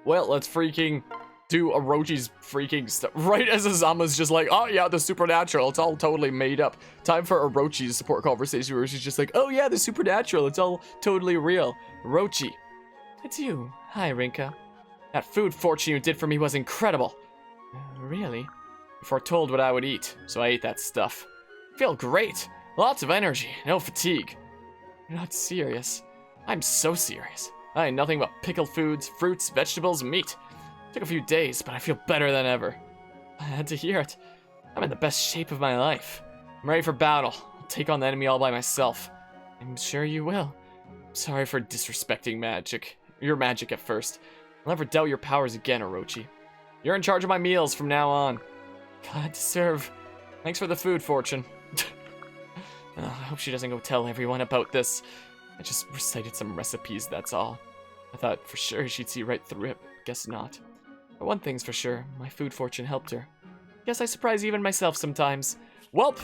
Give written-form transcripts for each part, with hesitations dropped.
Well, let's freaking do Orochi's freaking stuff. Right as Azama's just like, oh yeah, the supernatural, it's all totally made up. Time for Orochi's support conversation where she's just like, oh yeah, the supernatural, it's all totally real. Orochi. It's you. Hi, Rinka. That food fortune you did for me was incredible. Really? You foretold what I would eat, so I ate that stuff. I feel great. Lots of energy, no fatigue. You're not serious. I'm so serious. I ate nothing but pickled foods, fruits, vegetables, and meat. It took a few days, but I feel better than ever. I had to hear it. I'm in the best shape of my life. I'm ready for battle. I'll take on the enemy all by myself. I'm sure you will. Sorry for disrespecting magic. Your magic at first. I'll never doubt your powers again, Orochi. You're in charge of my meals from now on. Glad to serve. Thanks for the food, Fortune. I hope she doesn't go tell everyone about this. I just recited some recipes, that's all. I thought for sure she'd see right through it. Guess not. But one thing's for sure, my food fortune helped her. Guess I surprise even myself sometimes. Welp!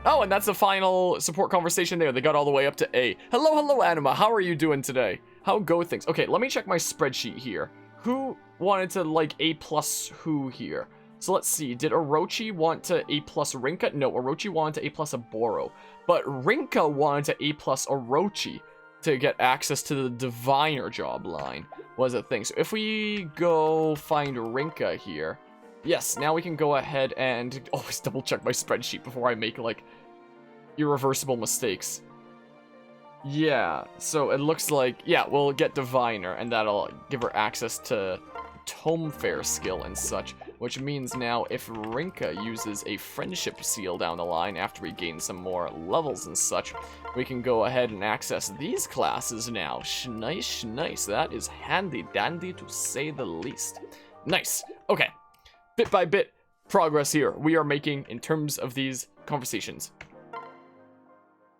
Oh, and that's the final support conversation there. They got all the way up to A. Hello, Anima. How are you doing today? How go things? Okay, let me check my spreadsheet here. Who wanted to, like, A+ who here? So let's see. Did Orochi want to A+ Rinka? No, Orochi wanted to A+ Aboro. But Rinka wanted to A+ Orochi to get access to the Diviner job line. Was a thing. So if we go find Rinka here. Yes, now we can go ahead and always double check my spreadsheet before I make, like, irreversible mistakes. Yeah, so it looks like, yeah, we'll get Diviner, and that'll give her access to Tome Fair skill and such, which means now if Rinka uses a friendship seal down the line after we gain some more levels and such, we can go ahead and access these classes now. Nice, nice. That is handy dandy to say the least. Nice. Okay. Bit by bit, progress here we are making in terms of these conversations.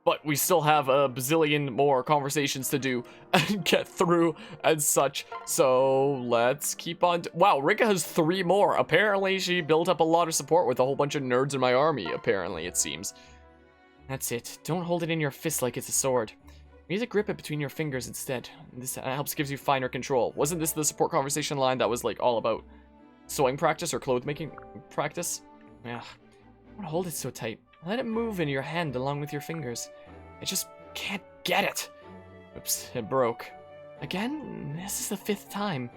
But we still have a bazillion more conversations to do and get through and such. So let's keep on. Wow, Rinka has 3 more. Apparently, she built up a lot of support with a whole bunch of nerds in my army, apparently, it seems. That's it. Don't hold it in your fist like it's a sword. Use a grip it between your fingers instead. This helps gives you finer control. Wasn't this the support conversation line that was like all about sewing practice or clothes making practice? Yeah. Don't hold it so tight. Let it move in your hand along with your fingers. I just can't get it. Oops, it broke. Again? This is the 5th time.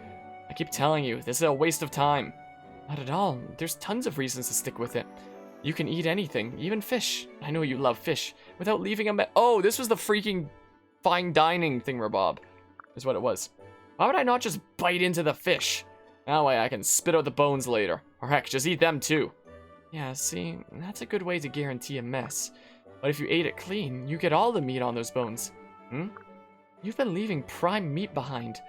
I keep telling you, this is a waste of time. Not at all. There's tons of reasons to stick with it. You can eat anything, even fish. I know you love fish. Without leaving a oh, this was the freaking fine dining thingamabob. Is what it was. Why would I not just bite into the fish? That way I can spit out the bones later. Or heck, just eat them too. Yeah, see, that's a good way to guarantee a mess. But if you ate it clean, you get all the meat on those bones. You've been leaving prime meat behind.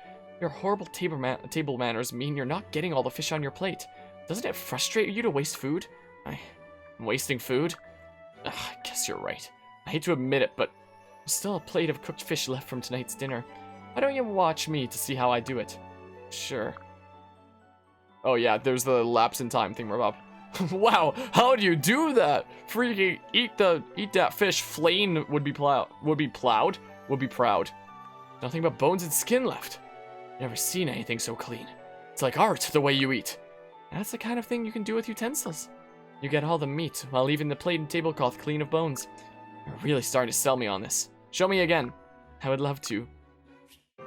Your horrible table manners mean you're not getting all the fish on your plate. Doesn't it frustrate you to waste food? I'm wasting food? Ugh, I guess you're right. I hate to admit it, but there's still a plate of cooked fish left from tonight's dinner. Why don't you watch me to see how I do it? Sure. Oh yeah, there's the lapse in time thingamabob. Wow, how do you do that? Freaking eat that fish. Flame would be proud. Nothing but bones and skin left. Never seen anything so clean. It's like art the way you eat. That's the kind of thing you can do with utensils. You get all the meat while leaving the plate and tablecloth clean of bones. You're really starting to sell me on this. Show me again. I would love to.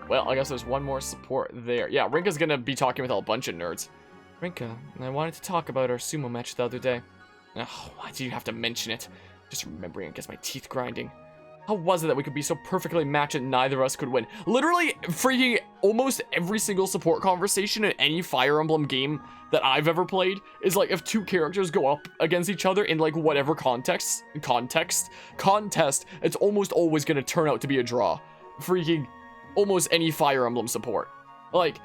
Well, I guess there's one more support there. Yeah, Rinka's gonna be talking with a bunch of nerds. Rinka, I wanted to talk about our sumo match the other day. Oh, why did you have to mention it? Just remembering it gets my teeth grinding. How was it that we could be so perfectly matched and neither of us could win? Literally, freaking almost every single support conversation in any Fire Emblem game that I've ever played is like if 2 characters go up against each other in like whatever contest, it's almost always gonna turn out to be a draw. Freaking almost any Fire Emblem support. Like,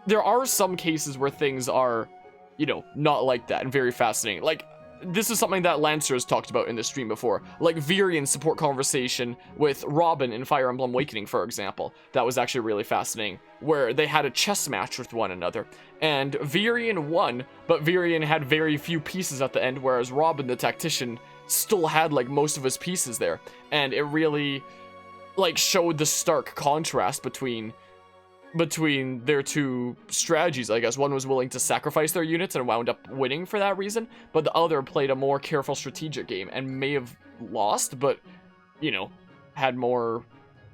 there are some cases where things are, you know, not like that and very fascinating. Like, this is something that Lancer has talked about in the stream before. Like, Virian's support conversation with Robin in Fire Emblem Awakening, for example. That was actually really fascinating, where they had a chess match with one another. And Virian won, but Virian had very few pieces at the end, whereas Robin, the tactician, still had, like, most of his pieces there. And it really, like, showed the stark contrast between between their two strategies, I guess. One was willing to sacrifice their units and wound up winning for that reason, but the other played a more careful strategic game and may have lost, but, you know, had more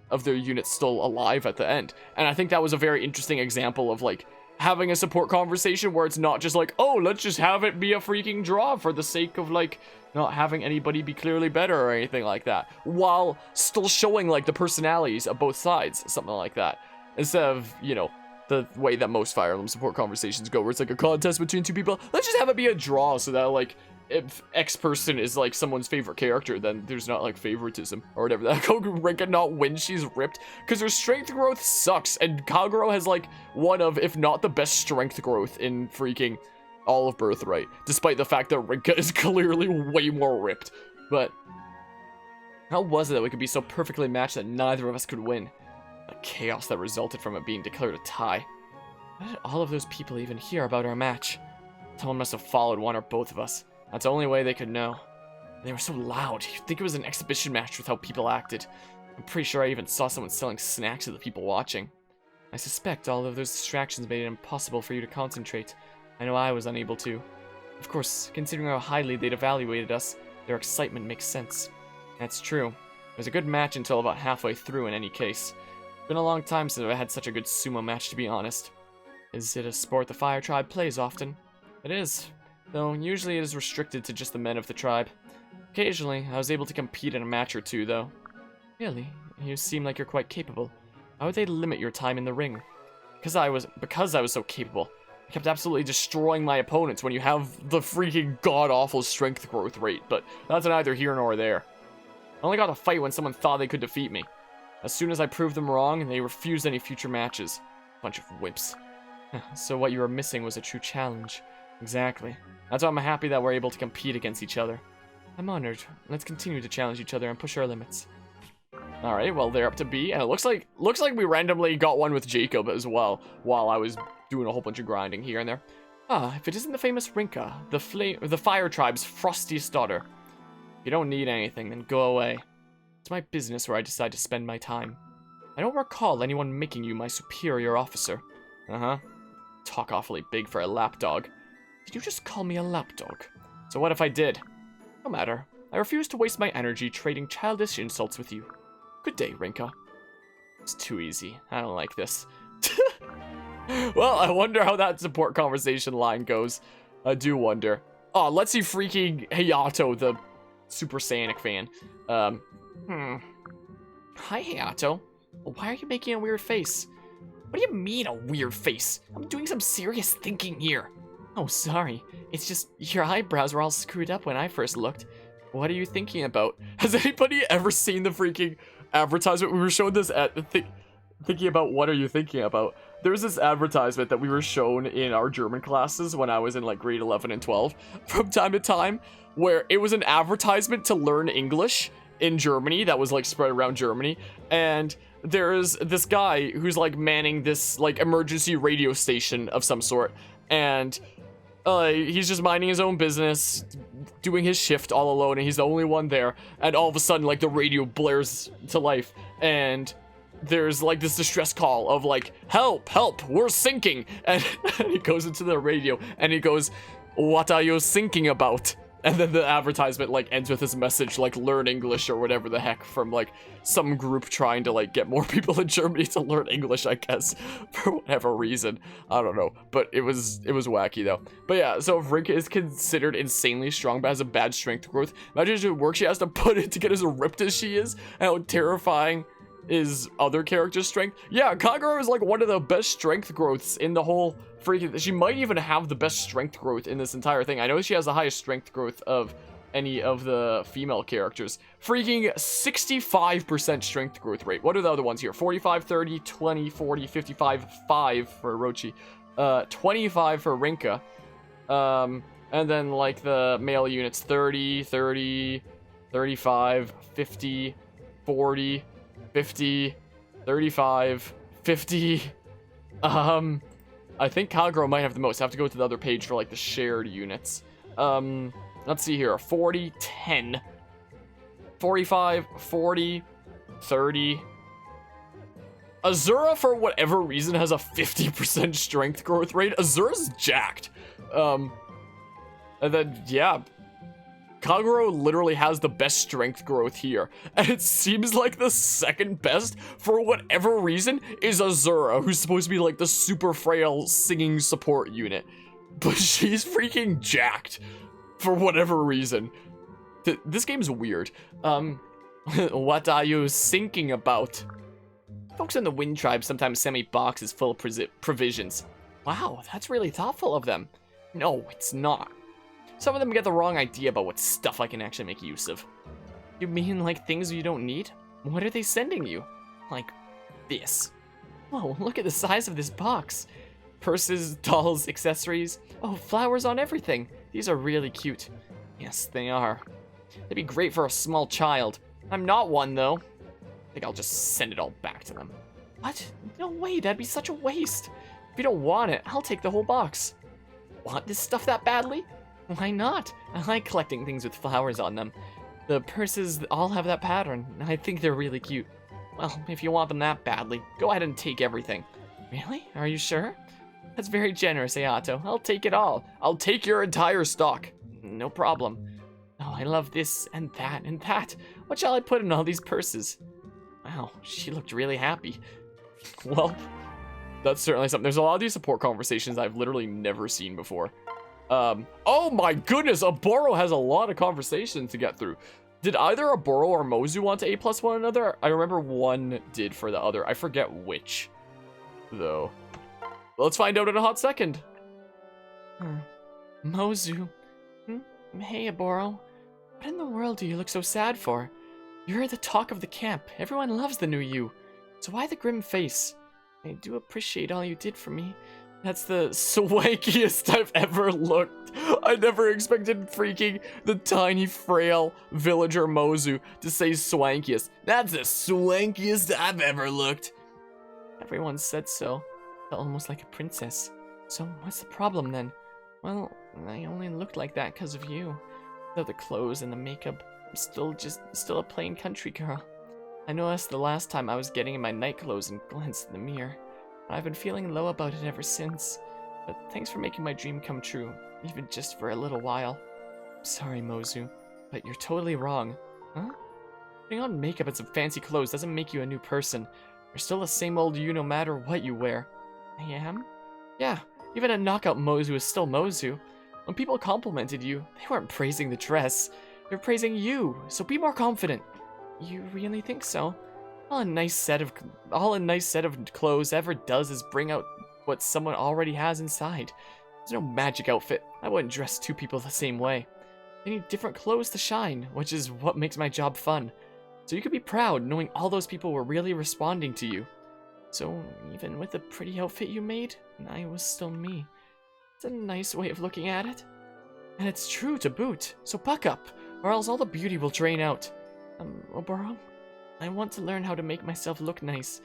of their units still alive at the end. And I think that was a very interesting example of, like, having a support conversation where it's not just like, oh, let's just have it be a freaking draw for the sake of, like, not having anybody be clearly better or anything like that, while still showing, like, the personalities of both sides, something like that. Instead of, you know, the way that most Fire Emblem support conversations go, where it's like a contest between two people. Let's just have it be a draw so that, like, if X person is, like, someone's favorite character, then there's not, like, favoritism or whatever. That Rinka not win, she's ripped. Because her strength growth sucks, and Kagero has, like, one of, if not the best strength growth in freaking all of Birthright. Despite the fact that Rinka is clearly way more ripped. But how was it that we could be so perfectly matched that neither of us could win? The chaos that resulted from it being declared a tie. How did all of those people even hear about our match? Someone must have followed one or both of us. That's the only way they could know. They were so loud. You'd think it was an exhibition match with how people acted. I'm pretty sure I even saw someone selling snacks to the people watching. I suspect all of those distractions made it impossible for you to concentrate. I know I was unable to. Of course, considering how highly they'd evaluated us, their excitement makes sense. That's true. It was a good match until about halfway through in any case. It's been a long time since I had such a good sumo match, to be honest. Is it a sport the Fire Tribe plays often? It is, though usually it is restricted to just the men of the tribe. Occasionally, I was able to compete in a match or two, though. Really? You seem like you're quite capable. Why would they limit your time in the ring? Because I was so capable. I kept absolutely destroying my opponents when you have the freaking god-awful strength growth rate, but that's neither here nor there. I only got a fight when someone thought they could defeat me. As soon as I proved them wrong, they refused any future matches. Bunch of wimps. So what you were missing was a true challenge. Exactly. That's why I'm happy that we're able to compete against each other. I'm honored. Let's continue to challenge each other and push our limits. Alright, well, they're up to B, and it looks like we randomly got one with Jacob as well, while I was doing a whole bunch of grinding here and there. Ah, if it isn't the famous Rinka, the Fire Tribe's frostiest daughter. If you don't need anything, then go away. It's my business where I decide to spend my time. I don't recall anyone making you my superior officer. Uh-huh. Talk awfully big for a lapdog. Did you just call me a lapdog? So what if I did? No matter. I refuse to waste my energy trading childish insults with you. Good day, Rinka. It's too easy. I don't like this. Well, I wonder how that support conversation line goes. I do wonder. Oh, let's see freaking Hayato, the Super Saiyanic fan. Hi, Hayato. Why are you making a weird face? What do you mean, a weird face? I'm doing some serious thinking here. Oh, sorry. It's just your eyebrows were all screwed up when I first looked. What are you thinking about? Has anybody ever seen the freaking advertisement? We were shown this at thinking about what are you thinking about? There was this advertisement that we were shown in our German classes when I was in like grade 11 and 12 from time to time, where it was an advertisement to learn English in Germany that was like spread around Germany, and there's this guy who's like manning this like emergency radio station of some sort, and he's just minding his own business, doing his shift all alone, and he's the only one there, and all of a sudden like the radio blares to life, and there's like this distress call of like, help, help, we're sinking, and he goes into the radio and he goes, what are you thinking about? And then the advertisement like ends with this message like, learn English or whatever the heck, from like some group trying to like get more people in Germany to learn English, I guess, for whatever reason. I don't know, but it was wacky though. But yeah, so if Rinka is considered insanely strong but has a bad strength growth, imagine the work she has to put in to get as ripped as she is, and how terrifying is other characters' strength. Yeah, Kagero is like one of the best strength growths in the whole freaking. She might even have the best strength growth in this entire thing. I know she has the highest strength growth of any of the female characters. Freaking 65% strength growth rate. What are the other ones here? 45, 30, 20, 40, 55, 5 for Orochi. 25 for Rinka. And then like the male units, 30, 30, 35, 50, 40, 50, 35, 50. I think Kagero might have the most. I have to go to the other page for like the shared units. Let's see here. 40, 10, 45, 40, 30, Azura, for whatever reason, has a 50% strength growth rate. Azura's jacked. And then, yeah, Kagero literally has the best strength growth here. And it seems like the second best, for whatever reason, is Azura, who's supposed to be like the super frail singing support unit. But she's freaking jacked, for whatever reason. This game's weird. What are you thinking about? Folks in the Wind Tribe sometimes send me boxes full of provisions. Wow, that's really thoughtful of them. No, it's not. Some of them get the wrong idea about what stuff I can actually make use of. You mean like things you don't need? What are they sending you? Like this. Whoa, look at the size of this box. Purses, dolls, accessories. Oh, flowers on everything. These are really cute. Yes, they are. They'd be great for a small child. I'm not one, though. I think I'll just send it all back to them. What? No way, that'd be such a waste. If you don't want it, I'll take the whole box. Want this stuff that badly? Why not? I like collecting things with flowers on them. The purses all have that pattern. I think they're really cute. Well, if you want them that badly, go ahead and take everything. Really? Are you sure? That's very generous, Ayato. I'll take it all. I'll take your entire stock. No problem. Oh, I love this and that and that. What shall I put in all these purses? Wow, she looked really happy. Well, that's certainly something. There's a lot of these support conversations I've literally never seen before. Oh my goodness, Aboro has a lot of conversations to get through. Did either Aboro or Mozu want to A+ one another? I remember one did for the other. I forget which, though. Let's find out in a hot second. Mozu. Hey, Aboro. What in the world do you look so sad for? You're the talk of the camp. Everyone loves the new you. So why the grim face? I do appreciate all you did for me. That's the swankiest I've ever looked. I never expected freaking the tiny, frail villager Mozu to say swankiest. That's the swankiest I've ever looked. Everyone said so. Felt almost like a princess. So what's the problem then? Well, I only looked like that because of you. Though the clothes and the makeup, I'm still a plain country girl. I noticed the last time I was getting in my night clothes and glanced in the mirror. I've been feeling low about it ever since. But thanks for making my dream come true, even just for a little while. I'm sorry, Mozu, but you're totally wrong. Huh? Putting on makeup and some fancy clothes doesn't make you a new person. You're still the same old you no matter what you wear. I am? Yeah, even a knockout Mozu is still Mozu. When people complimented you, they weren't praising the dress. They're praising you, so be more confident. You really think so? All a nice set of clothes ever does is bring out what someone already has inside. There's no magic outfit. I wouldn't dress two people the same way. They need different clothes to shine, which is what makes my job fun. So you could be proud knowing all those people were really responding to you. So even with the pretty outfit you made, I was still me. It's a nice way of looking at it. And it's true to boot, so buck up, or else all the beauty will drain out. Oboro? I want to learn how to make myself look nice.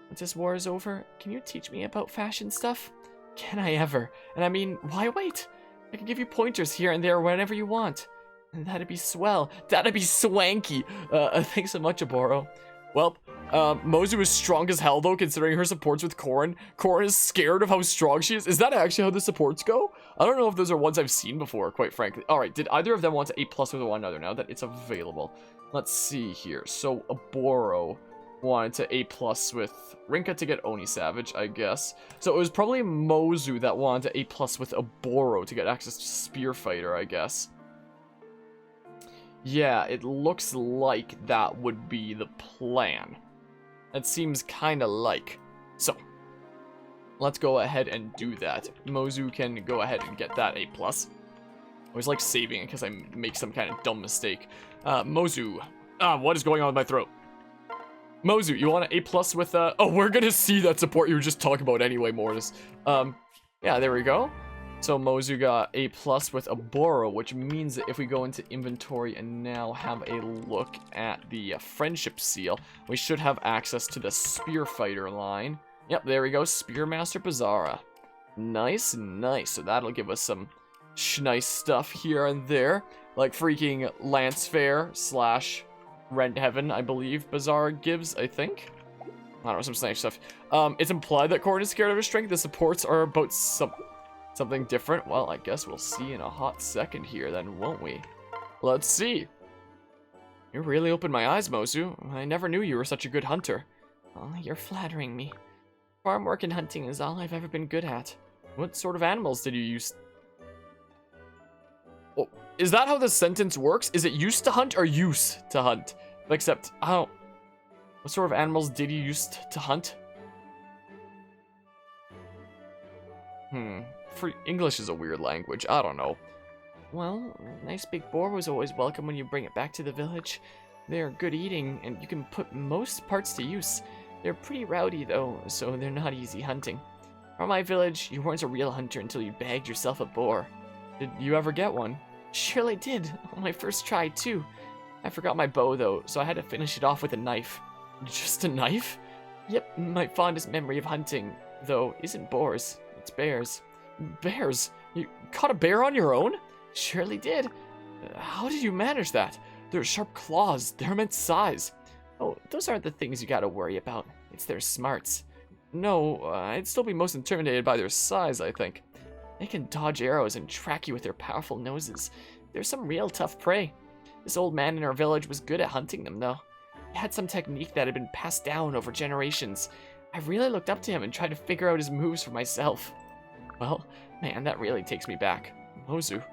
Once this war is over, can you teach me about fashion stuff? Can I ever? And I mean, why wait? I can give you pointers here and there whenever you want. And that'd be swell. That'd be swanky. Thanks so much, Aboro. Well, Mozu is strong as hell, though, considering her supports with Corrin. Corrin is scared of how strong she is. Is that actually how the supports go? I don't know if those are ones I've seen before, quite frankly. Alright, did either of them want to A+ with one another now that it's available? Let's see here. So, Aboro wanted to A+ with Rinka to get Oni Savage, I guess. So it was probably Mozu that wanted to A+ with Aboro to get access to Spear Fighter, I guess. Yeah, it looks like that would be the plan. It seems kind of like. So, let's go ahead and do that. Mozu can go ahead and get that A+. I always like saving it because I make some kind of dumb mistake. Mozu. What is going on with my throat? Mozu, you want an A+ with, oh, we're gonna see that support you were just talking about anyway, Mortis. Yeah, there we go. So Mozu got A+ with Aboro, which means that if we go into inventory and now have a look at the friendship seal, we should have access to the Spear Fighter line. Yep, there we go, Spearmaster Bizarra. Nice, nice. So that'll give us some nice stuff here and there, like freaking Lance Fair / Rent Heaven, I believe Bizarra gives, I think. I don't know, some snake stuff. It's implied that Corn is scared of his strength. The supports are about something different. Well, I guess we'll see in a hot second here then, won't we? Let's see. You really opened my eyes, Mozu. I never knew you were such a good hunter. Oh, you're flattering me. Farm work and hunting is all I've ever been good at. What sort of animals did you use? Oh, is that how the sentence works? Is it used to hunt or use to hunt? Except, I don't... What sort of animals did you use to hunt? English is a weird language. I don't know. Well, a nice big boar was always welcome when you bring it back to the village. They're good eating, and you can put most parts to use. They're pretty rowdy, though, so they're not easy hunting. From my village, you weren't a real hunter until you bagged yourself a boar. Did you ever get one? Surely did. On my first try, too. I forgot my bow, though, so I had to finish it off with a knife. Just a knife? Yep, my fondest memory of hunting, though, isn't boars. It's bears. Bears? You caught a bear on your own? Surely did. How did you manage that? Their sharp claws, their immense size. Oh, those aren't the things you gotta worry about. It's their smarts. No, I'd still be most intimidated by their size, I think. They can dodge arrows and track you with their powerful noses. They're some real tough prey. This old man in our village was good at hunting them, though. He had some technique that had been passed down over generations. I really looked up to him and tried to figure out his moves for myself. Well, man, that really takes me back. Mozu.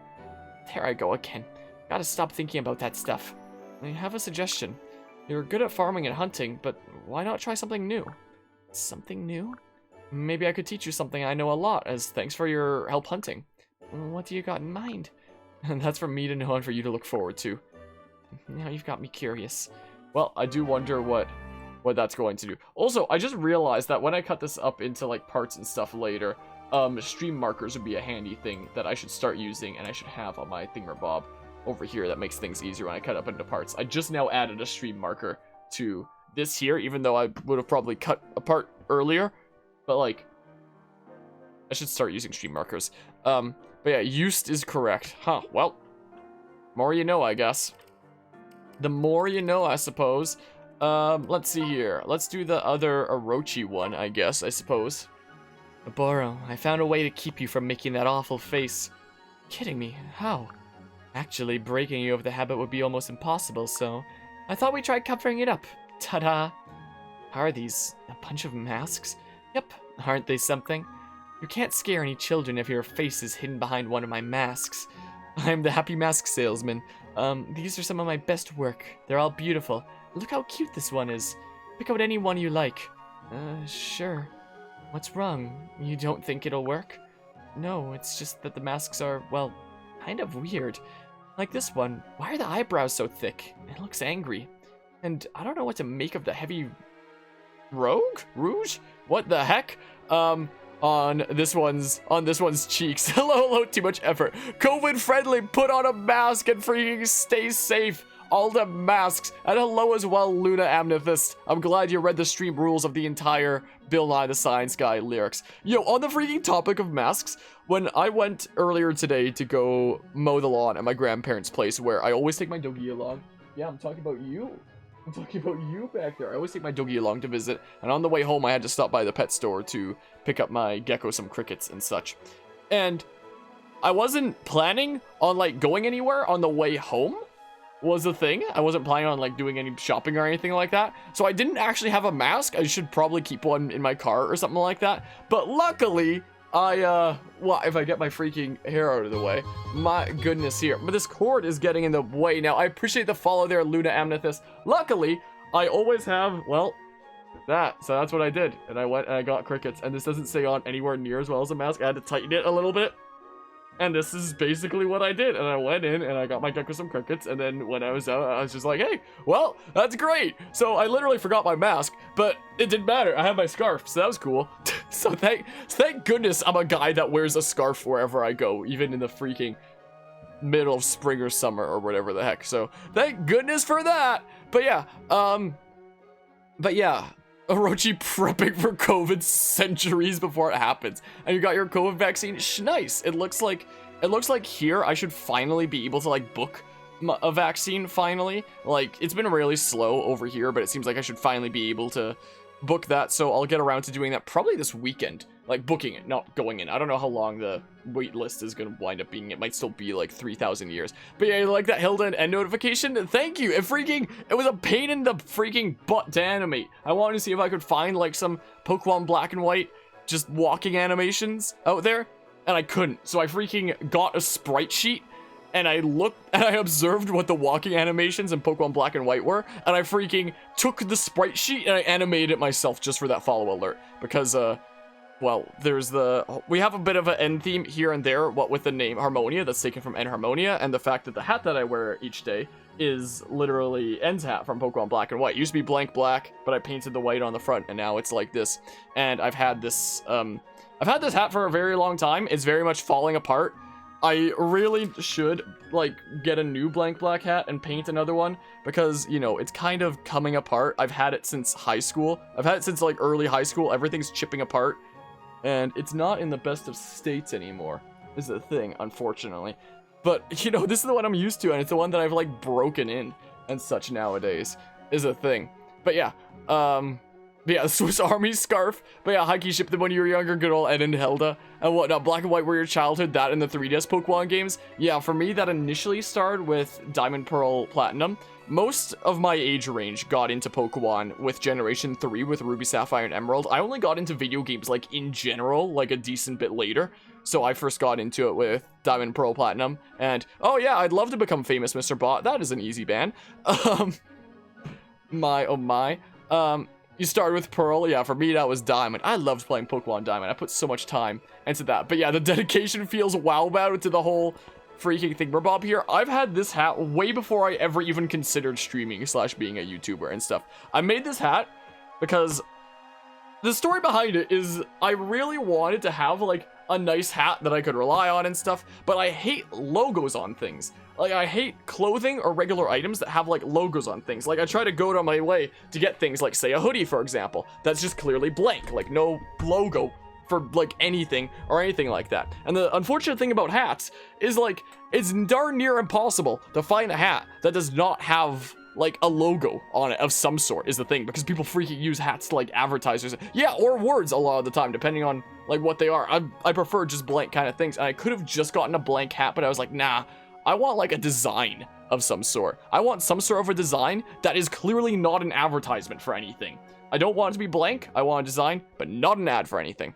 There I go again. Gotta stop thinking about that stuff. I have a suggestion. You're good at farming and hunting, but why not try something new? Something new? Maybe I could teach you something I know a lot, as thanks for your help hunting. What do you got in mind? And that's for me to know and for you to look forward to. Now you've got me curious. Well, I do wonder what that's going to do. Also, I just realized that when I cut this up into like parts and stuff later, stream markers would be a handy thing that I should start using, and I should have on my thingamabob over here that makes things easier when I cut up into parts. I just now added a stream marker to this here, even though I would have probably cut apart earlier, but like, I should start using stream markers. But yeah, used is correct. Huh, well, more you know, I guess. The more you know, I suppose. Let's see here. Let's do the other Orochi one, I guess, I suppose. Boro, I found a way to keep you from making that awful face. Kidding me? How? Actually, breaking you of the habit would be almost impossible, so I thought we'd try covering it up. Ta-da! Are these a bunch of masks? Yep, aren't they something? You can't scare any children if your face is hidden behind one of my masks. I'm the happy mask salesman. These are some of my best work. They're all beautiful. Look how cute this one is. Pick out any one you like. Sure. What's wrong? You don't think it'll work? No, it's just that the masks are, well, kind of weird. Like this one. Why are the eyebrows so thick? It looks angry. And I don't know what to make of the heavy rouge? What the heck? On this one's cheeks. Hello, too much effort. COVID friendly, put on a mask and freaking stay safe. All the masks. And hello as well, Luna Amethyst. I'm glad you read the stream rules of the entire Bill Nye the Science Guy lyrics. Yo, on the freaking topic of masks, when I went earlier today to go mow the lawn at my grandparents' place, where I always take my doggy along. Yeah, I'm talking about you. I'm talking about you back there. I always take my doggy along to visit, and on the way home I had to stop by the pet store to pick up my gecko some crickets and such. And I wasn't planning on like going anywhere on the way home was the thing. I wasn't planning on like doing any shopping or anything like that. So I didn't actually have a mask. I should probably keep one in my car or something like that. But luckily, well, if I get my freaking hair out of the way, my goodness here. But this cord is getting in the way now. I appreciate the follow there, Luna Amethyst. Luckily, I always have, well, that. So that's what I did. And I went and I got crickets. And this doesn't stay on anywhere near as well as a mask. I had to tighten it a little bit. And this is basically what I did. And I went in and I got my gecko some crickets. And then when I was out, I was just like, hey, well, that's great. So I literally forgot my mask, but it didn't matter. I had my scarf, so that was cool. So thank goodness I'm a guy that wears a scarf wherever I go, even in the freaking middle of spring or summer or whatever the heck. So thank goodness for that. But yeah, Orochi prepping for COVID centuries before it happens. And you got your COVID vaccine. Nice. It looks like here I should finally be able to like book a vaccine finally. Like it's been really slow over here, but it seems like I should finally be able to book that, so I'll get around to doing that probably this weekend. Like, booking it, not going in. I don't know how long the wait list is going to wind up being. It might still be, like, 3,000 years. But yeah, like that Hilda and End notification? Thank you! It was a pain in the freaking butt to animate. I wanted to see if I could find, like, some Pokemon Black and White just walking animations out there, and I couldn't. So I freaking got a sprite sheet, and I looked, and I observed what the walking animations in Pokemon Black and White were, and I freaking took the sprite sheet, and I animated it myself just for that follow alert. Because, well, we have a bit of an end theme here and there, what with the name Harmonia, that's taken from N Harmonia, and the fact that the hat that I wear each day is literally N's hat from Pokemon Black and White. It used to be blank black, but I painted the white on the front, and now it's like this. And I've had this hat for a very long time. It's very much falling apart. I really should, like, get a new blank black hat and paint another one, because, you know, it's kind of coming apart. I've had it since high school. I've had it since, like, early high school. Everything's chipping apart, and it's not in the best of states anymore, is the thing, unfortunately. But, you know, this is the one I'm used to, and it's the one that I've, like, broken in and such nowadays, is a thing. But yeah, the Swiss Army scarf. But yeah, Heike shipped them when you were younger, good old Ed and Hilda. And whatnot, Black and White were your childhood, that and the 3DS Pokemon games. Yeah, for me, that initially started with Diamond, Pearl, Platinum. Most of my age range got into Pokemon with Generation 3 with Ruby, Sapphire, and Emerald. I only got into video games, like, in general, like, a decent bit later. So I first got into it with Diamond, Pearl, Platinum. And, oh yeah, I'd love to become famous, Mr. Bot. That is an easy ban. My, oh my. You started with Pearl. Yeah, for me, that was Diamond. I loved playing Pokemon Diamond. I put so much time into that. But yeah, the dedication feels wow about it to the whole freaking thingamabob here. I've had this hat way before I ever even considered streaming / being a YouTuber and stuff. I made this hat because the story behind it is I really wanted to have, like, a nice hat that I could rely on and stuff, but I hate logos on things. Like, I hate clothing or regular items that have, like, logos on things. Like, I try to go out of my way to get things like, say, a hoodie, for example, that's just clearly blank, like, no logo for, like, anything or anything like that. And the unfortunate thing about hats is, like, it's darn near impossible to find a hat that does not have, like, a logo on it of some sort, is the thing, because people freaking use hats to, like, advertisers. Yeah, or words a lot of the time, depending on, like, what they are. I prefer just blank kind of things, and I could have just gotten a blank hat, but I was like, nah, I want, like, a design of some sort. I want some sort of a design that is clearly not an advertisement for anything. I don't want it to be blank. I want a design, but not an ad for anything.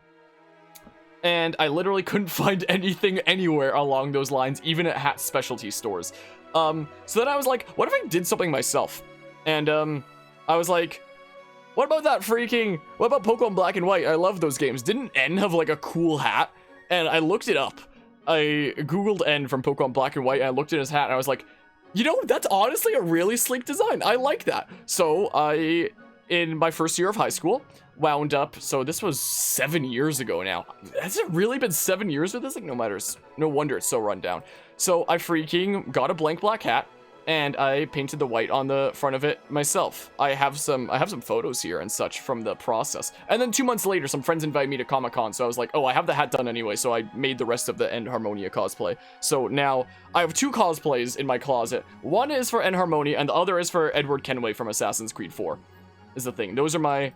And I literally couldn't find anything anywhere along those lines, even at hat specialty stores. So then I was like, what if I did something myself? And, I was like, what about Pokemon Black and White? I love those games. Didn't N have, like, a cool hat? And I looked it up. I googled N from Pokemon Black and White, and I looked at his hat, and I was like, you know, that's honestly a really sleek design. I like that. So I, in my first year of high school, wound up, so this was 7 years ago now. Has it really been 7 years with this? Like, no wonder it's so run down. So I freaking got a blank black hat, and I painted the white on the front of it myself. I have some photos here and such from the process. And then 2 months later, some friends invited me to Comic-Con, so I was like, oh, I have the hat done anyway, so I made the rest of the N Harmonia cosplay. So now, I have 2 cosplays in my closet. One is for N Harmonia, and the other is for Edward Kenway from Assassin's Creed 4, is the thing. Those are my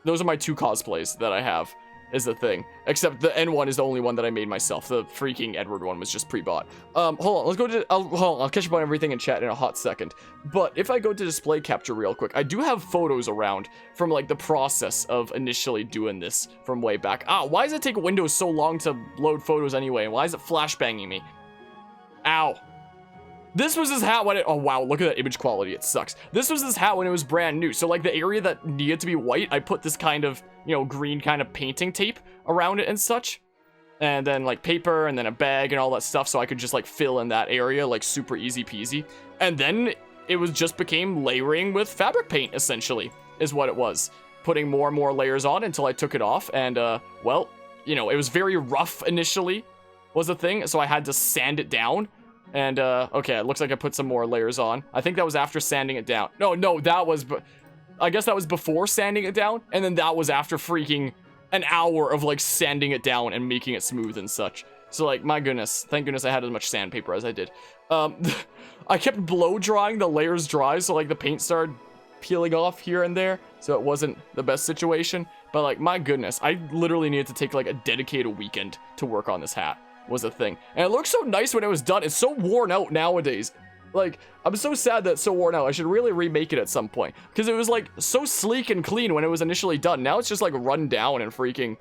2 cosplays that I have, is the thing. Except the N one is the only one that I made myself. The freaking Edward one was just pre-bought. Hold on, let's go to, hold on, I'll catch up on everything in chat in a hot second. But if I go to display capture real quick, I do have photos around from, like, the process of initially doing this from way back. Why does it take Windows so long to load photos anyway? Why is it flashbanging me? Ow. This was his hat when it, oh wow, look at that image quality, it sucks. This was his hat when it was brand new. So, like, the area that needed to be white, I put this kind of, you know, green kind of painting tape around it and such. And then, like, paper and then a bag and all that stuff, so I could just, like, fill in that area, like, super easy peasy. And then it was just became layering with fabric paint, essentially, is what it was. Putting more and more layers on until I took it off, and, well, you know, it was very rough initially, was the thing, so I had to sand it down. And, okay, it looks like I put some more layers on. I think that was after sanding it down. No, that was, I guess that was before sanding it down, and then that was after freaking an hour of, like, sanding it down and making it smooth and such. So, like, my goodness, thank goodness I had as much sandpaper as I did. I kept blow drying the layers dry, so, like, the paint started peeling off here and there, so it wasn't the best situation. But like, my goodness, I literally needed to take like a dedicated weekend to work on this hat, was a thing. And it looked so nice when it was done. It's so worn out nowadays. Like, I'm so sad that it's so worn out. I should really remake it at some point, because it was like so sleek and clean when it was initially done. Now it's just like run down and freaking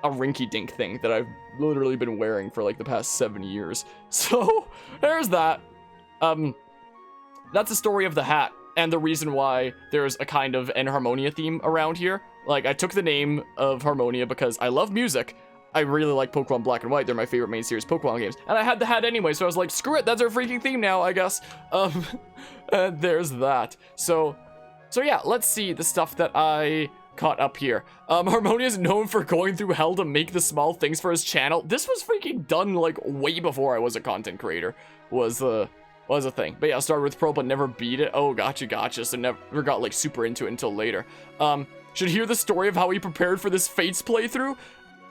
a rinky-dink thing that I've literally been wearing for like the past 7 years. So there's that. That's the story of the hat, and the reason why there's a kind of an Harmonia theme around here. Like, I took the name of Harmonia because I love music. I really like Pokemon Black and White. They're my favorite main series Pokemon games. And I had the hat anyway, so I was like, screw it, that's our freaking theme now, I guess. And there's that. So yeah, let's see the stuff that I caught up here. Harmonia is known for going through hell to make the small things for his channel. This was freaking done, like, way before I was a content creator, was a thing. But yeah, I started with Pro, but never beat it. Oh, gotcha. So never got, like, super into it until later. Should hear the story of how he prepared for this Fates playthrough?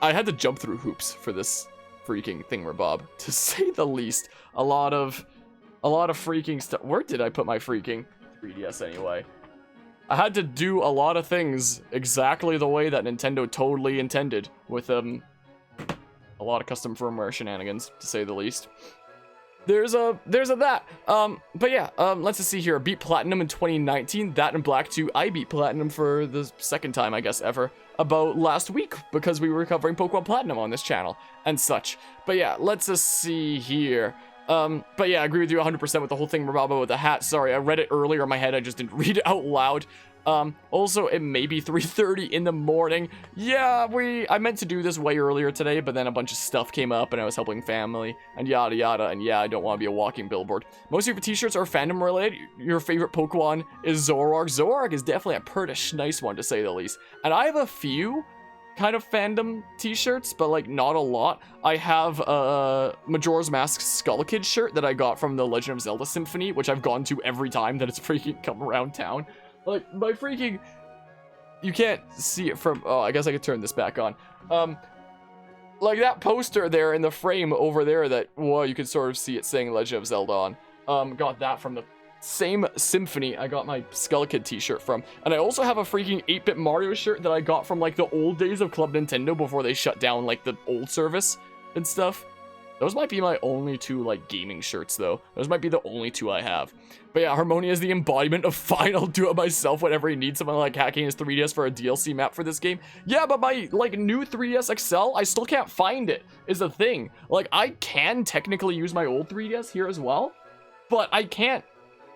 I had to jump through hoops for this freaking thingamabob, to say the least. A lot of freaking stuff. Where did I put my freaking 3DS anyway? I had to do a lot of things exactly the way that Nintendo totally intended, with a lot of custom firmware shenanigans, to say the least. There's a that. But yeah, let's just see here. Beat Platinum in 2019. That and Black 2. I beat Platinum for the second time, I guess, ever. About last week, because we were covering Pokemon Platinum on this channel and such. But yeah, let's just see here. But yeah, I agree with you 100% with the whole thing about the hat. Sorry, I read it earlier in my head. I just didn't read it out loud. Also, it may be 3:30 in the morning. Yeah, I meant to do this way earlier today, but then a bunch of stuff came up and I was helping family and yada yada, and yeah, I don't want to be a walking billboard. Most of your t-shirts are fandom related. Your favorite Pokemon is Zoroark. Zoroark is definitely a pretty nice one, to say the least. And I have a few kind of fandom t-shirts, but like not a lot. I have a Majora's Mask Skull Kid shirt that I got from the Legend of Zelda Symphony, which I've gone to every time that it's freaking come around town. Like, my freaking... You can't see it from... Oh, I guess I could turn this back on. Like, that poster there in the frame over there that... Well, you can sort of see it saying Legend of Zelda on. Got that from the same Symphony I got my Skull Kid t-shirt from. And I also have a freaking 8-bit Mario shirt that I got from, like, the old days of Club Nintendo before they shut down, like, the old service and stuff. Those might be my only two, like, gaming shirts, though. Those might be the only two I have. But yeah, Harmonia is the embodiment of fine, I'll do it myself whenever he needs someone, like, hacking his 3DS for a DLC map for this game. Yeah, but my, like, new 3DS XL, I still can't find it, is the thing. Like, I can technically use my old 3DS here as well, but I can't,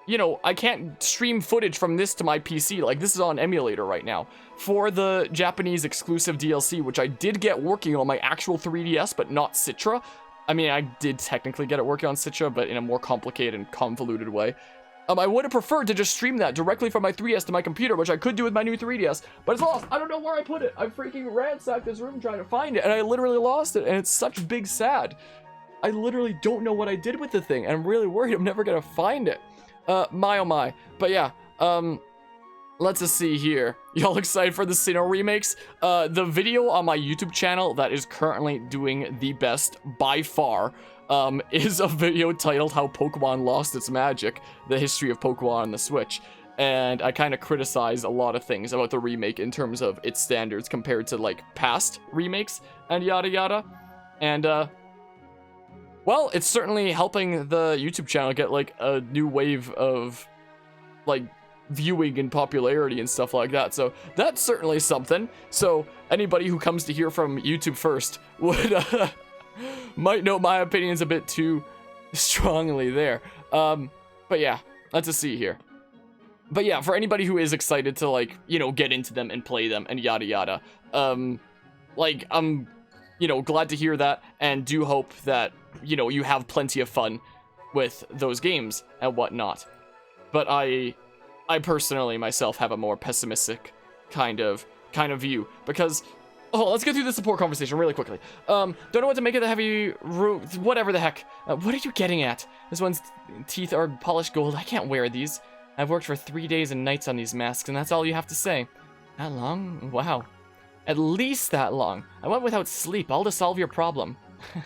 you know, I can't stream footage from this to my PC. Like, this is on Emulator right now. For the Japanese exclusive DLC, which I did get working on my actual 3DS, but not Citra. I mean, I did technically get it working on Citra, but in a more complicated and convoluted way. I would have preferred to just stream that directly from my 3DS to my computer, which I could do with my new 3DS, but it's lost. I don't know where I put it. I freaking ransacked this room trying to find it, and I literally lost it, and it's such big sad. I literally don't know what I did with the thing, and I'm really worried I'm never gonna find it. My oh my. But yeah, let's just see here. Y'all excited for the Sinnoh remakes? The video on my YouTube channel that is currently doing the best by far is a video titled How Pokemon Lost Its Magic, the history of Pokemon on the Switch. And I kind of criticize a lot of things about the remake in terms of its standards compared to, like, past remakes and yada yada. And, well, it's certainly helping the YouTube channel get, like, a new wave of, like, viewing and popularity and stuff like that, so that's certainly something. So anybody who comes to hear from YouTube first would might know my opinions a bit too strongly there. But yeah, let's just see here. But yeah, for anybody who is excited to, like, you know, get into them and play them and yada yada, like, I'm, you know, glad to hear that, and do hope that, you know, you have plenty of fun with those games and whatnot. But I personally myself have a more pessimistic kind of view, because let's get through the support conversation really quickly. Don't know what to make of the heavy whatever the heck. What are you getting at? This one's teeth are polished gold. I can't wear these. I've worked for 3 days and nights on these masks, and that's all you have to say. That long? Wow. At least that long. I went without sleep, all to solve your problem. Are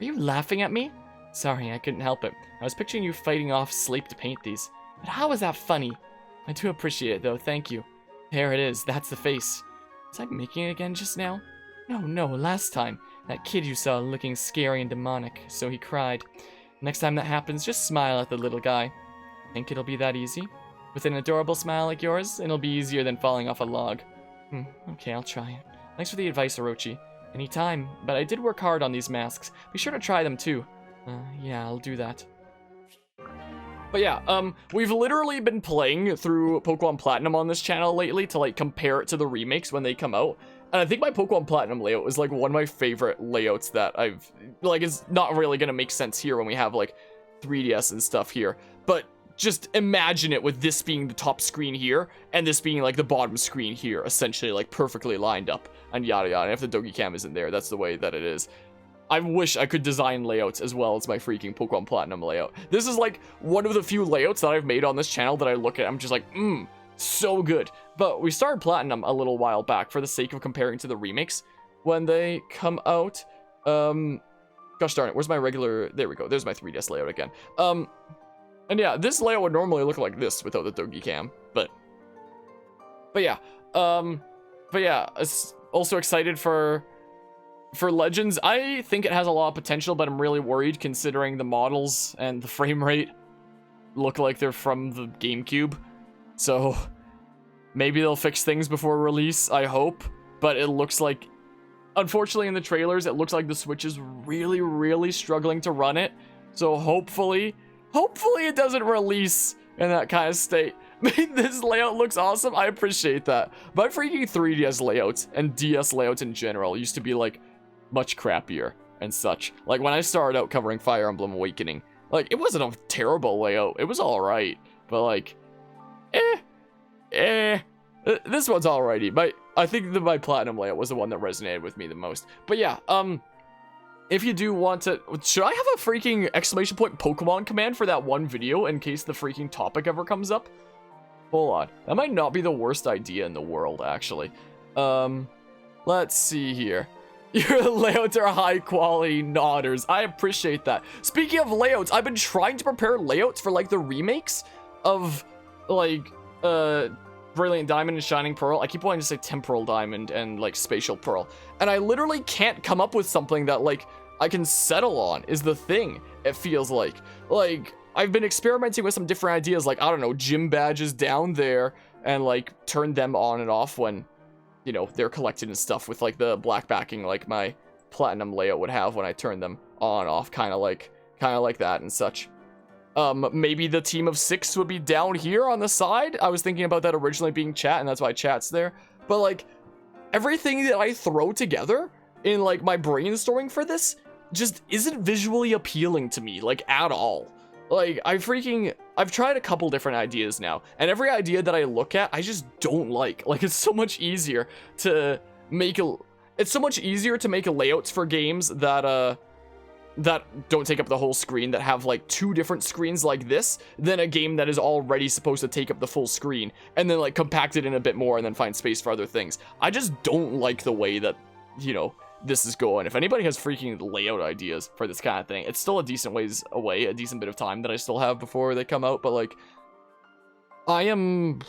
you laughing at me? Sorry, I couldn't help it. I was picturing you fighting off sleep to paint these. But how is that funny? I do appreciate it, though. Thank you. There it is. That's the face. Was I making it again just now? No, last time. That kid you saw looking scary and demonic, so he cried. Next time that happens, just smile at the little guy. Think it'll be that easy? With an adorable smile like yours, it'll be easier than falling off a log. Okay, I'll try. Thanks for the advice, Orochi. Anytime, but I did work hard on these masks. Be sure to try them too. Yeah, I'll do that. But yeah, we've literally been playing through Pokemon Platinum on this channel lately to like compare it to the remakes when they come out. And I think my Pokemon Platinum layout is like one of my favorite layouts that I've, like, it's not really gonna make sense here when we have like 3DS and stuff here. But just imagine it with this being the top screen here and this being like the bottom screen here, essentially like perfectly lined up and yada yada. And if the Dogi Cam isn't there, that's the way that it is. I wish I could design layouts as well as my freaking Pokemon Platinum layout. This is like one of the few layouts that I've made on this channel that I look at, I'm just like, so good. But we started Platinum a little while back for the sake of comparing to the remakes when they come out. Gosh darn it, where's my regular, there we go, there's my 3DS layout again. And yeah, this layout would normally look like this without the Dogi Cam, but yeah, also excited for Legends. I think it has a lot of potential, but I'm really worried considering the models and the frame rate look like they're from the GameCube. So maybe they'll fix things before release, I hope. But it looks like, unfortunately in the trailers, it looks like the Switch is really, really struggling to run it. So hopefully it doesn't release in that kind of state. I mean, this layout looks awesome. I appreciate that. My freaking 3DS layouts and DS layouts in general used to be like much crappier and such. Like when I started out covering Fire Emblem Awakening, like it wasn't a terrible layout. It was all right, but like, this one's alrighty. I think that my Platinum layout was the one that resonated with me the most. But yeah, if you do want to, should I have a freaking exclamation point Pokemon command for that one video in case the freaking topic ever comes up? Hold on, that might not be the worst idea in the world, actually. Let's see here. Your layouts are high quality nodders. I appreciate that. Speaking of layouts, I've been trying to prepare layouts for like the remakes of like Brilliant Diamond and Shining Pearl. I keep wanting to say Temporal Diamond and like Spatial Pearl. And I literally can't come up with something that like I can settle on is the thing, it feels like. Like, I've been experimenting with some different ideas, like, I don't know, gym badges down there and like turn them on and off when, you know, they're collected and stuff with like the black backing like my Platinum layout would have when I turn them on and off, kind of like that and such. Maybe the team of 6 would be down here on the side. I was thinking about that originally being chat, and that's why chat's there. But like, everything that I throw together in like my brainstorming for this just isn't visually appealing to me, like at all. Like, I've tried a couple different ideas now, and every idea that I look at, I just don't like. Like, it's so much easier to make layouts for games that don't take up the whole screen, that have like 2 different screens like this, than a game that is already supposed to take up the full screen, and then like compact it in a bit more and then find space for other things. I just don't like the way that, you know, this is going. If anybody has freaking layout ideas for this kind of thing, it's still a decent ways away, a decent bit of time that I still have before they come out, but like, I am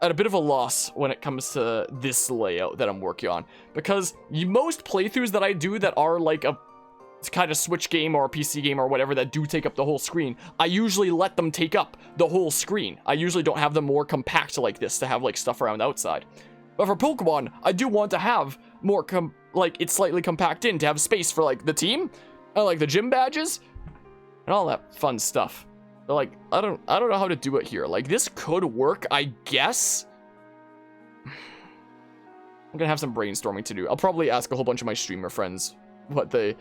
at a bit of a loss when it comes to this layout that I'm working on, because most playthroughs that I do that are like a kind of Switch game or a PC game or whatever that do take up the whole screen, I usually let them take up the whole screen. I usually don't have them more compact like this to have like stuff around the outside. But for Pokemon, I do want to have more it's slightly compact in to have space for like the team and like the gym badges and all that fun stuff. But like, I don't know how to do it here. Like, this could work, I guess. I'm gonna have some brainstorming to do. I'll probably ask a whole bunch of my streamer friends what they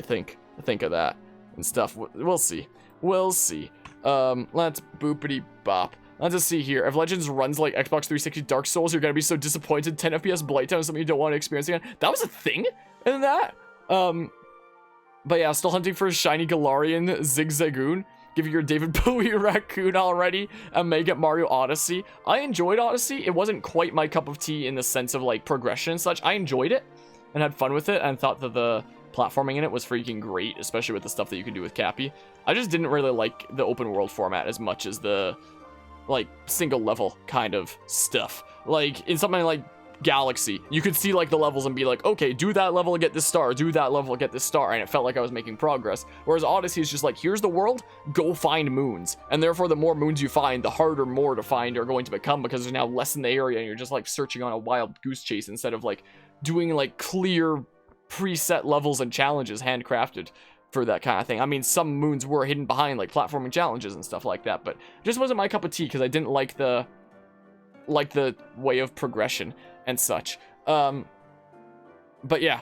think of that and stuff. We'll see. Let's boopity bop. Let's just see here. If Legends runs like Xbox 360 Dark Souls, you're gonna be so disappointed. 10 FPS Blighttown is something you don't want to experience again. That was a thing in that. But yeah, still hunting for a shiny Galarian Zigzagoon. Give you your David Bowie raccoon already, and make it Mario Odyssey. I enjoyed Odyssey. It wasn't quite my cup of tea in the sense of like progression and such. I enjoyed it and had fun with it, and thought that the platforming in it was freaking great, especially with the stuff that you can do with Cappy. I just didn't really like the open world format as much as the like single level kind of stuff. Like in something like Galaxy, you could see like the levels and be like, okay, do that level and get this star, do that level and get this star, and it felt like I was making progress. Whereas Odyssey is just like, here's the world, go find moons, and therefore the more moons you find, the harder more to find are going to become, because there's now less in the area and you're just like searching on a wild goose chase instead of like doing like clear preset levels and challenges handcrafted for that kind of thing. I mean, some moons were hidden behind like platforming challenges and stuff like that, but it just wasn't my cup of tea because I didn't like the way of progression and such. But yeah,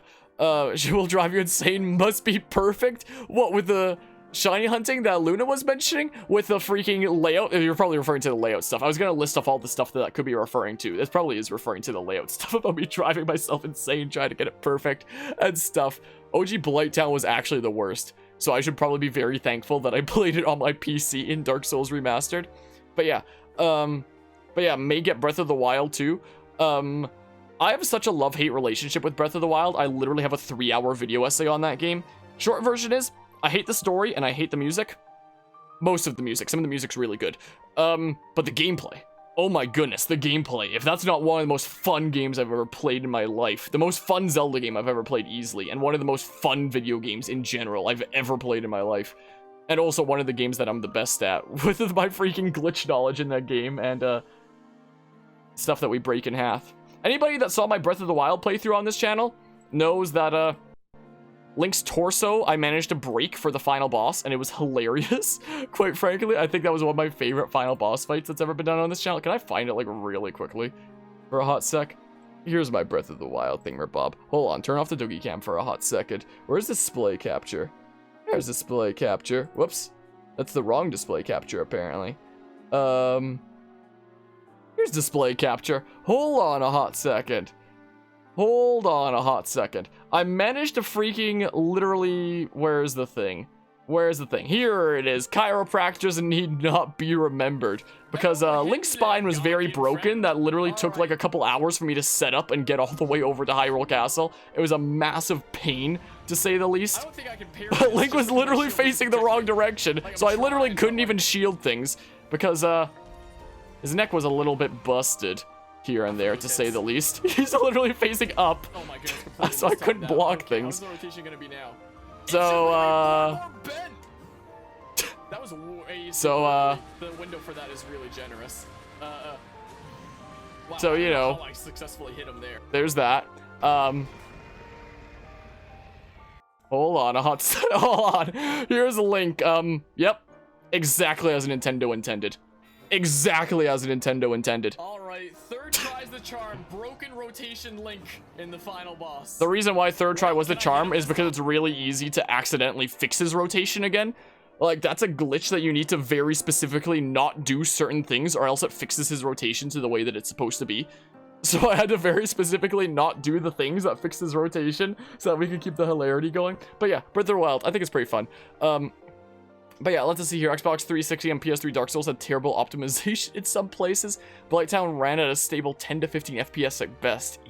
she will drive you insane, must be perfect. What, with the shiny hunting that Luna was mentioning? With the freaking layout? You're probably referring to the layout stuff. I was gonna list off all the stuff that could be referring to. This probably is referring to the layout stuff about me driving myself insane, trying to get it perfect and stuff. OG Blighttown was actually the worst, so I should probably be very thankful that I played it on my PC in Dark Souls Remastered. But yeah, may get Breath of the Wild too. I have such a love-hate relationship with Breath of the Wild. I literally have a 3-hour video essay on that game. Short version is, I hate the story and I hate the music. Most of the music. Some of the music's really good. But the gameplay. Oh my goodness, the gameplay. If that's not one of the most fun games I've ever played in my life. The most fun Zelda game I've ever played easily. And one of the most fun video games in general I've ever played in my life. And also one of the games that I'm the best at. With my freaking glitch knowledge in that game and, stuff that we break in half. Anybody that saw my Breath of the Wild playthrough on this channel knows that, Link's torso I managed to break for the final boss, and it was hilarious. Quite frankly, I think that was one of my favorite final boss fights that's ever been done on this channel. Can I find it, like, really quickly for a hot sec? Here's my Breath of the Wild thingamabob. Hold on, turn off the doggy cam for a hot second. Where's display capture? There's display capture. Whoops. That's the wrong display capture, apparently. Here's display capture. Hold on a hot second. Hold on a hot second. I managed to freaking literally... Where's the thing? Where's the thing? Here it is. Chiropractors need not be remembered. Because Link's spine was very broken. That literally took like a couple hours for me to set up and get all the way over to Hyrule Castle. It was a massive pain, to say the least. But Link was literally facing the wrong direction. So I literally couldn't even shield things. Because, his neck was a little bit busted here and there, to say the least. He's literally facing up. Oh my goodness, so I couldn't block things. How's the rotation gonna be now? So, that was way so, the window for that is really generous. Wow, so, you know, I successfully hit him there. There's that. Hold on, hold on. Here's a Link. Yep. Exactly as Nintendo intended. Exactly as Nintendo intended. Alright, third try's the charm. Broken rotation Link in the final boss. The reason why third try was the charm is because it's really easy to accidentally fix his rotation again. Like, that's a glitch that you need to very specifically not do certain things, or else it fixes his rotation to the way that it's supposed to be. So I had to very specifically not do the things that fixed his rotation so that we could keep the hilarity going. But yeah, Breath of the Wild, I think it's pretty fun. But yeah, let's see here. Xbox 360 and PS3 Dark Souls had terrible optimization in some places. Blighttown ran at a stable 10 to 15 FPS at best.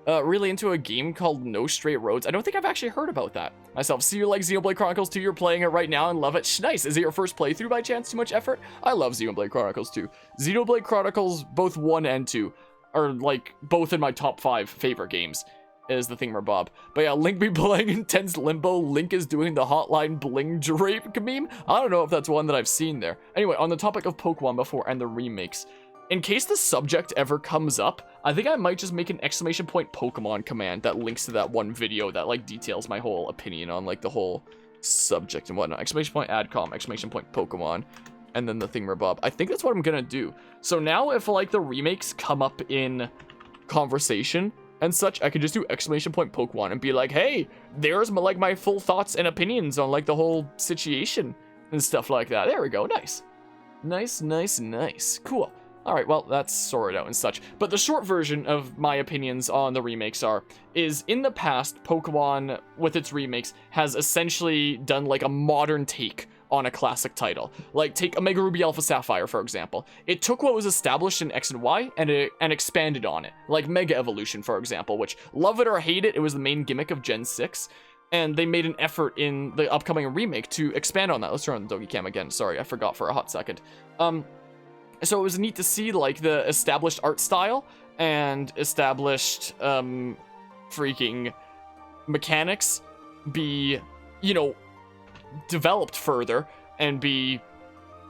Really into a game called No Straight Roads. I don't think I've actually heard about that myself. See, you like Xenoblade Chronicles 2, you're playing it right now and love it. Nice. Is it your first playthrough by chance? Too much effort? I love Xenoblade Chronicles 2. Xenoblade Chronicles, both 1 and 2, are like both in my top 5 favorite games. Is the thingamabob. But yeah, Link be playing Intense Limbo. Link is doing the Hotline Bling drape meme. I don't know if that's one that I've seen there. Anyway, on the topic of Pokemon before and the remakes, in case the subject ever comes up, I think I might just make an exclamation point Pokemon command that links to that one video that like details my whole opinion on like the whole subject and whatnot. Exclamation point adcom, exclamation point Pokemon, and then the thingamabob. I think that's what I'm gonna do. So now if like the remakes come up in conversation and such, I could just do exclamation point Pokemon and be like, hey, there's my full thoughts and opinions on like the whole situation and stuff like that. There we go. Nice. Nice. Cool. All right, well, that's sorted out and such. But the short version of my opinions on the remakes is in the past, Pokemon with its remakes has essentially done like a modern take on a classic title. Like, take Omega Ruby Alpha Sapphire, for example. It took what was established in X and Y and expanded on it. Like Mega Evolution, for example, which, love it or hate it, it was the main gimmick of Gen 6. And they made an effort in the upcoming remake to expand on that. Let's turn on the doggy cam again. Sorry, I forgot for a hot second. So it was neat to see, like, the established art style and established, freaking mechanics be, you know, developed further and be,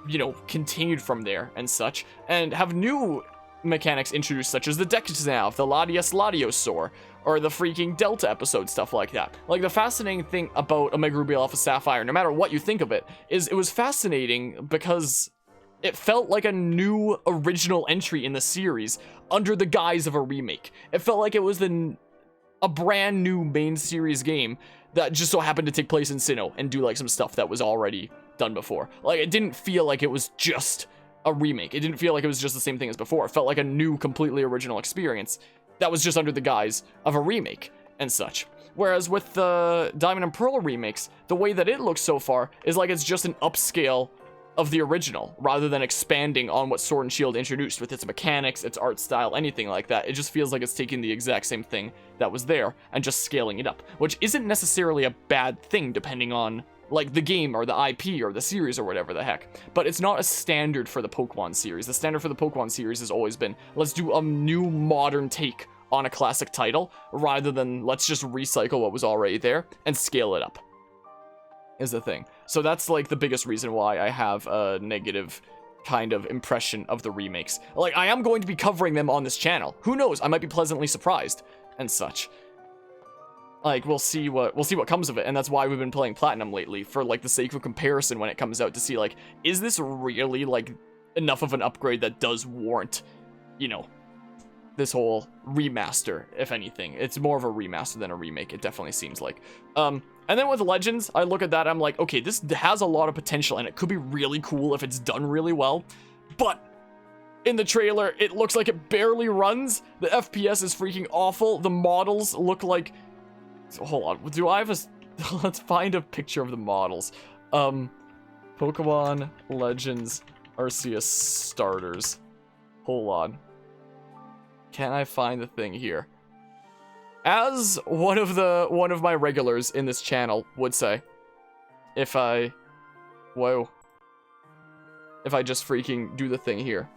you know, continued from there and such, and have new mechanics introduced, such as the Decusnav, the Latias Latiosaur, or the freaking Delta episode, stuff like that. Like, the fascinating thing about Omega Ruby Alpha Sapphire, no matter what you think of it, is it was fascinating because it felt like a new original entry in the series under the guise of a remake. It felt like it was a brand new main series game that just so happened to take place in Sinnoh and do like some stuff that was already done before. Like, it didn't feel like it was just a remake. It didn't feel like it was just the same thing as before. It felt like a new, completely original experience that was just under the guise of a remake and such. Whereas with the Diamond and Pearl remakes, the way that it looks so far is like it's just an upscale of the original, rather than expanding on what Sword and Shield introduced with its mechanics, its art style, anything like that. It just feels like it's taking the exact same thing that was there and just scaling it up, which isn't necessarily a bad thing depending on, like, the game or the IP or the series or whatever the heck. But it's not a standard for the Pokemon series. The standard for the Pokemon series has always been, let's do a new modern take on a classic title, rather than let's just recycle what was already there and scale it up, is the thing. So that's, like, the biggest reason why I have a negative kind of impression of the remakes. Like, I am going to be covering them on this channel. Who knows? I might be pleasantly surprised and such. Like, we'll see what comes of it, and that's why we've been playing Platinum lately, for, like, the sake of comparison when it comes out, to see, like, is this really, like, enough of an upgrade that does warrant, you know, this whole remaster, if anything. It's more of a remaster than a remake, it definitely seems like. And then with Legends, I look at that, I'm like, okay, this has a lot of potential, and it could be really cool if it's done really well, but in the trailer, it looks like it barely runs. The FPS is freaking awful. The models look like... So, hold on, do I have a... Let's find a picture of the models. Pokemon Legends Arceus starters. Hold on. Can I find the thing here? As one of my regulars in this channel would say, if I just freaking do the thing here.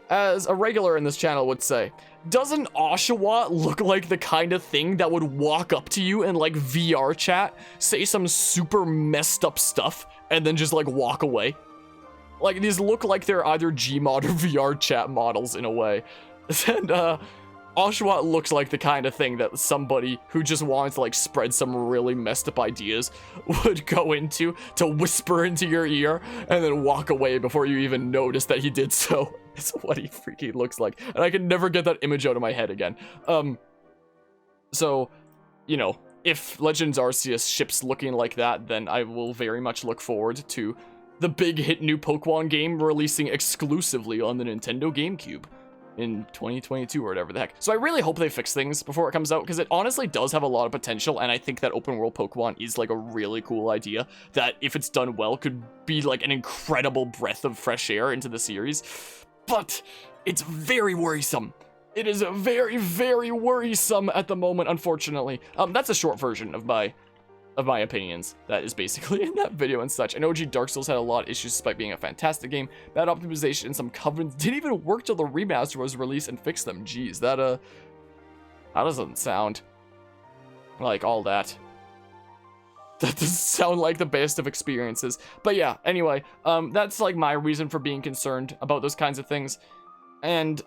As a regular in this channel would say, doesn't Oshawott look like the kind of thing that would walk up to you in, like, VR chat, say some super messed up stuff, and then just, like, walk away? Like, these look like they're either Gmod or VR chat models in a way. And, Oshawott looks like the kind of thing that somebody who just wanted to, like, spread some really messed up ideas would go into, to whisper into your ear and then walk away before you even notice that he did so. It's what he freaking looks like, and I can never get that image out of my head again. So, you know, if Legends Arceus ships looking like that, then I will very much look forward to the big hit new Pokemon game releasing exclusively on the Nintendo GameCube in 2022 or whatever the heck. So I really hope they fix things before it comes out, because it honestly does have a lot of potential, and I think that open world Pokemon is, like, a really cool idea that, if it's done well, could be, like, an incredible breath of fresh air into the series. But it's very worrisome. It is very, very worrisome at the moment, unfortunately. That's a short version of my opinions that is basically in that video and such. And OG Dark Souls had a lot of issues despite being a fantastic game. Bad optimization and some covenants didn't even work till the remaster was released and fixed them. Jeez, that doesn't sound like all that. That doesn't sound like the best of experiences. But yeah, anyway, that's, like, my reason for being concerned about those kinds of things. And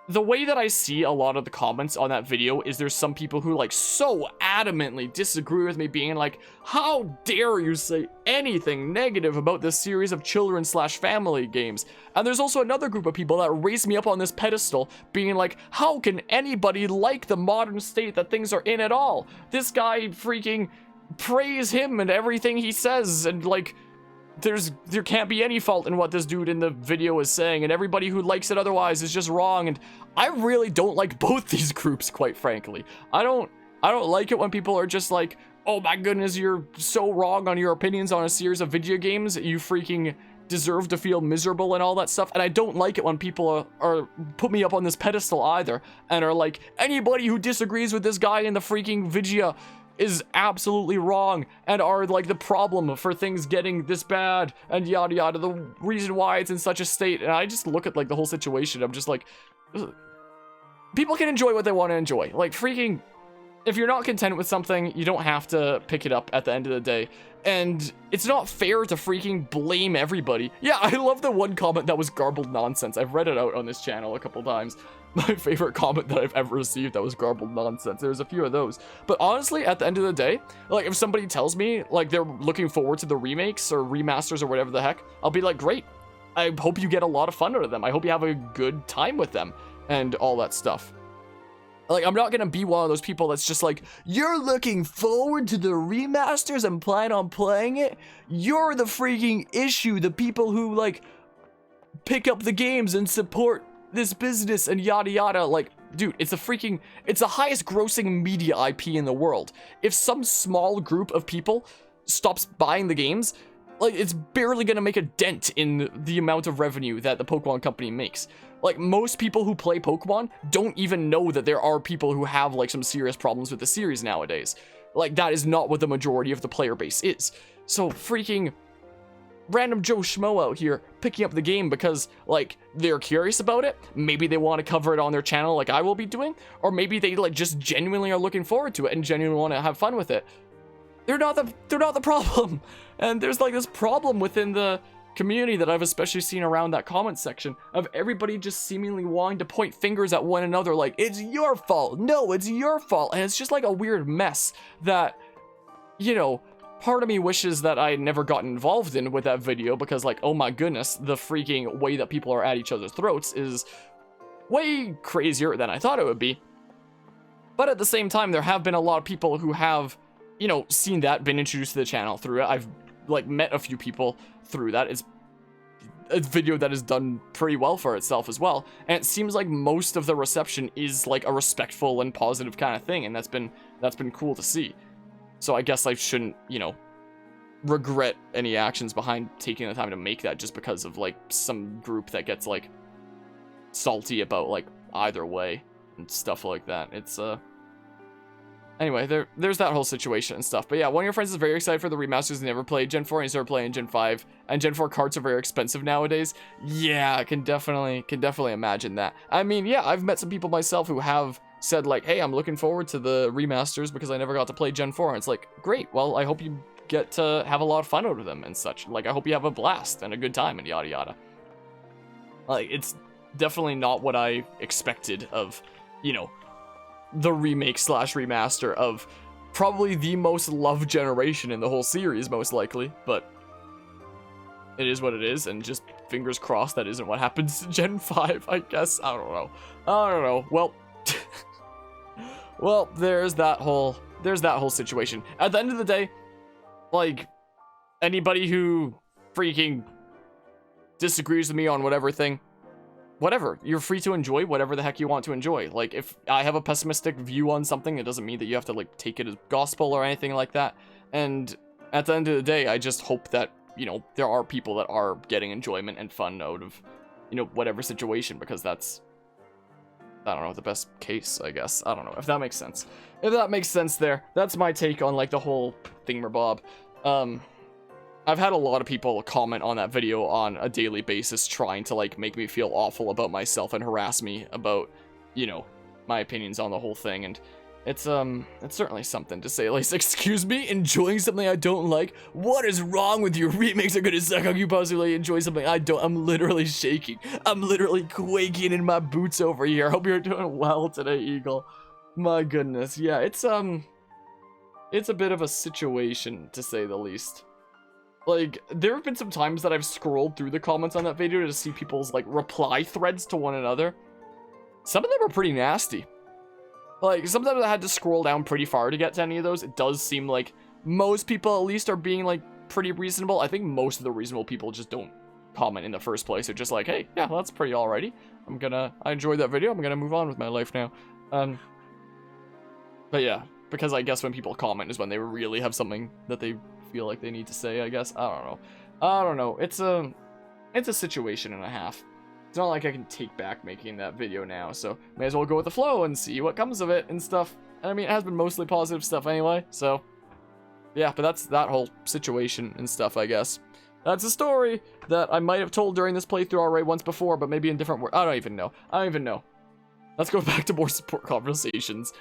the way that I see a lot of the comments on that video is there's some people who, like, so adamantly disagree with me, being like, how dare you say anything negative about this series of children/family games? And there's also another group of people that raise me up on this pedestal, being like, how can anybody like the modern state that things are in at all? This guy freaking praise him and everything he says, and, like, there can't be any fault in what this dude in the video is saying, and everybody who likes it otherwise is just wrong. And I really don't like both these groups, quite frankly. I don't like it when people are just like, oh my goodness, you're so wrong on your opinions on a series of video games, you freaking deserve to feel miserable and all that stuff. And I don't like it when people are put me up on this pedestal either, and are like, anybody who disagrees with this guy in the freaking video is absolutely wrong and are like the problem for things getting this bad and yada yada, the reason why it's in such a state. And I just look at like the whole situation, I'm just like, people can enjoy what they want to enjoy. Like, freaking, if you're not content with something, you don't have to pick it up at the end of the day. And it's not fair to freaking blame everybody. Yeah, I love the one comment that was garbled nonsense. I've read it out on this channel a couple times. My favorite comment that I've ever received that was garbled nonsense. There's a few of those. But honestly, at the end of the day, like, if somebody tells me, like, they're looking forward to the remakes or remasters or whatever the heck, I'll be like, great. I hope you get a lot of fun out of them. I hope you have a good time with them and all that stuff. Like, I'm not gonna be one of those people that's just like, you're looking forward to the remasters and plan on playing it? You're the freaking issue, the people who, like, pick up the games and support this business and yada yada. Like, dude, it's the highest grossing media IP in the world. If some small group of people stops buying the games, like, it's barely gonna make a dent in the amount of revenue that the Pokemon company makes. Like, most people who play Pokemon don't even know that there are people who have, like, some serious problems with the series nowadays. Like, that is not what the majority of the player base is. So, freaking random Joe Schmo out here picking up the game because, like, they're curious about it. Maybe they want to cover it on their channel like I will be doing. Or maybe they, like, just genuinely are looking forward to it and genuinely want to have fun with it. They're not the problem. And there's, like, this problem within the community that I've especially seen around that comment section of everybody just seemingly wanting to point fingers at one another like, it's your fault. No, it's your fault. And it's just like a weird mess that, you know, part of me wishes that I had never gotten involved in with that video because, like, oh my goodness, the freaking way that people are at each other's throats is way crazier than I thought it would be. But at the same time, there have been a lot of people who have, you know, seen that, been introduced to the channel through it. I've, like, met a few people through that. It's a video that has done pretty well for itself as well, and it seems like most of the reception is like a respectful and positive kind of thing, and that's been cool to see. So I guess I shouldn't, you know, regret any actions behind taking the time to make that just because of, like, some group that gets, like, salty about, like, either way and stuff like that. It's anyway, there's that whole situation and stuff. But yeah, one of your friends is very excited for the remasters. They never played Gen 4 and he started playing Gen 5. And Gen 4 carts are very expensive nowadays. Yeah, I can definitely imagine that. I mean, yeah, I've met some people myself who have said, like, hey, I'm looking forward to the remasters because I never got to play Gen 4. And it's like, great, well, I hope you get to have a lot of fun out of them and such. Like, I hope you have a blast and a good time and yada yada. Like, it's definitely not what I expected of, you know, the remake / remaster of probably the most loved generation in the whole series, most likely, but it is what it is, and just fingers crossed that isn't what happens to Gen 5, I guess. I don't know. Well, well, there's that whole situation. At the end of the day, like, anybody who freaking disagrees with me on whatever thing, whatever, you're free to enjoy whatever the heck you want to enjoy. Like, if I have a pessimistic view on something, it doesn't mean that you have to, like, take it as gospel or anything like that. And at the end of the day, I just hope that, you know, there are people that are getting enjoyment and fun out of, you know, whatever situation, because that's, I don't know, the best case, I guess. I don't know if that makes sense. If that makes sense there, that's my take on, like, the whole thingamabob. I've had a lot of people comment on that video on a daily basis trying to, like, make me feel awful about myself and harass me about, you know, my opinions on the whole thing, and it's certainly something, to say at least. Excuse me? Enjoying something I don't like? What is wrong with you? Remakes are gonna suck. How can you possibly enjoy something I don't? I'm literally shaking. I'm literally quaking in my boots over here. Hope you're doing well today, Eagle. My goodness. Yeah, it's a bit of a situation, to say the least. Like, there have been some times that I've scrolled through the comments on that video to see people's, like, reply threads to one another. Some of them are pretty nasty. Like, sometimes I had to scroll down pretty far to get to any of those. It does seem like most people, at least, are being, like, pretty reasonable. I think most of the reasonable people just don't comment in the first place. They're just like, hey, yeah, that's pretty alrighty. I enjoyed that video. I'm gonna move on with my life now. But yeah, because I guess when people comment is when they really have something that they feel like they need to say, I guess. I don't know. It's a situation and a half. It's not like I can take back making that video now, so may as well go with the flow and see what comes of it and stuff. I mean, it has been mostly positive stuff anyway, so yeah, but that's that whole situation and stuff, I guess. That's a story that I might have told during this playthrough already once before, but maybe in different words. I don't even know. Let's go back to more support conversations.